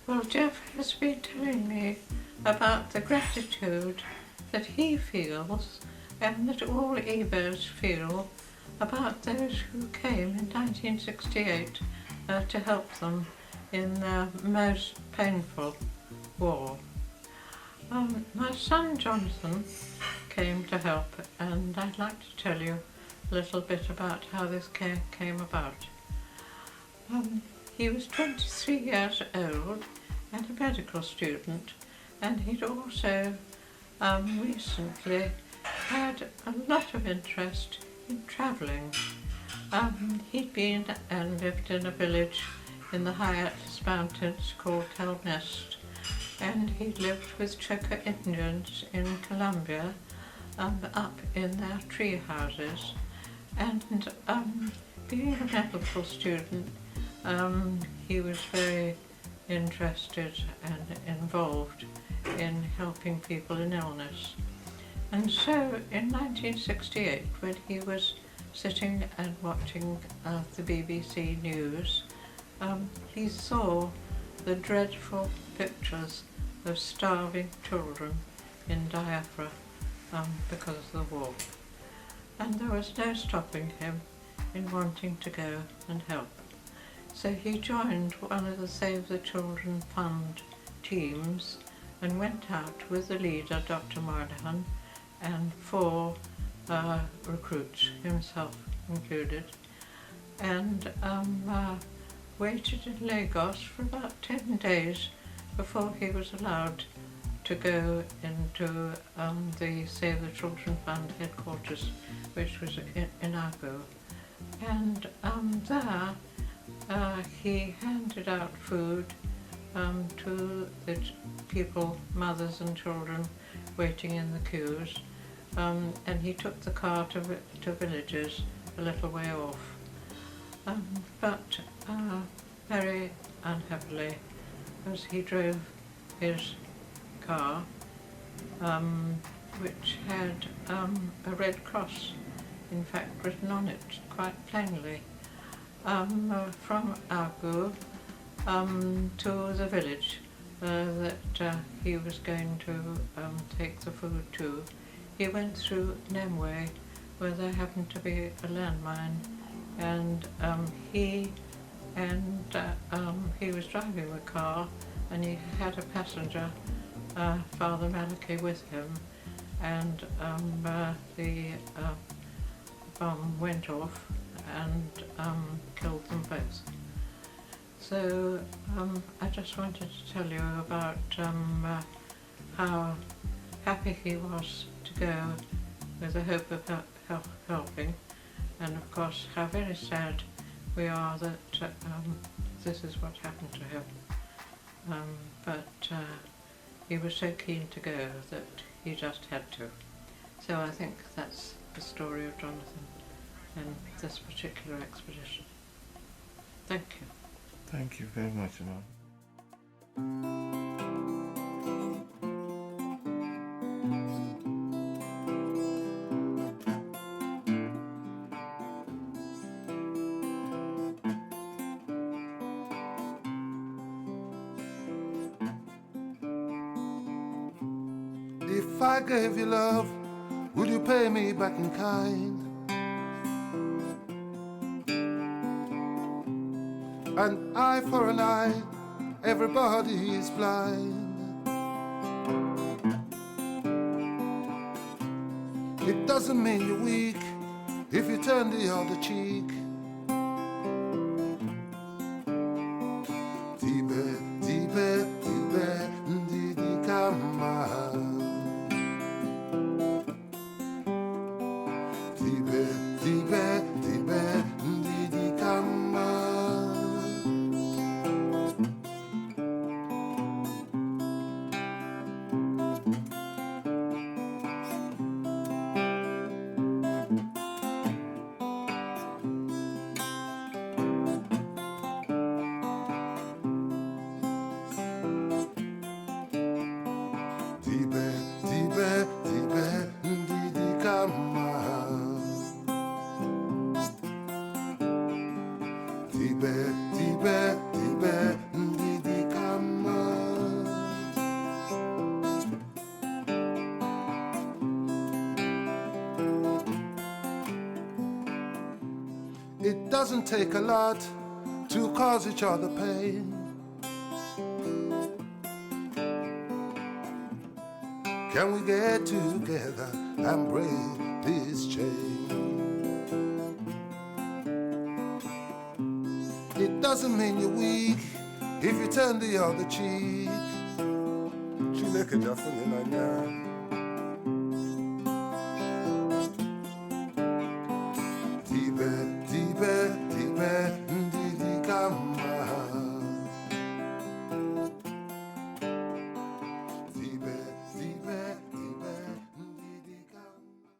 Well, Jeff has been telling me about the gratitude that he feels and that all Ebos feel about those who came in 1968 to help them in their most painful war. My son Jonathan came to help, and I'd like to tell you a little bit about how this came about. He was 23 years old and a medical student, and he'd also recently had a lot of interest in travelling. He'd been and lived in a village in the high Atlas Mountains called Kelnest, and he'd lived with Chukka Indians in Colombia up in their tree houses. And being a medical student, he was very interested and involved in helping people in illness. And so in 1968, when he was sitting and watching the BBC News, he saw the dreadful pictures of starving children in Biafra because of the war. And there was no stopping him in wanting to go and help. So he joined one of the Save the Children Fund teams and went out with the leader, Dr. Moynihan, and 4 recruits, himself included, and waited in Lagos for about 10 days before he was allowed to go into the Save the Children Fund headquarters, which was in Agu. And there he handed out food to the people, mothers and children, waiting in the queues, and he took the car to villages a little way off. But very unhappily, as he drove his car, which had a red cross, in fact, written on it quite plainly, from Agu to the village that he was going to take the food to. He went through Nemwe, where there happened to be a landmine, and he was driving the car, and he had a passenger, Father Malachi, with him, and the bomb went off and killed them both. So I just wanted to tell you about how happy he was to go with the hope of helping, and of course how very sad we are that this is what happened to him. But he was so keen to go that he just had to. So I think that's the story of Jonathan and this particular expedition. Thank you. Thank you very much, Mom. If I gave you love, would you pay me back in kind? An eye for an eye, everybody is blind. It doesn't mean you're weak if you turn the other cheek. Tibe, tibe, tibe, ndidi kama. Tibe, tibe, tibe, ndidi kama. It doesn't take a lot to cause each other pain. Can we get together and break this chain? It doesn't mean you're weak if you turn the other cheek. Chineke jafuni na nya.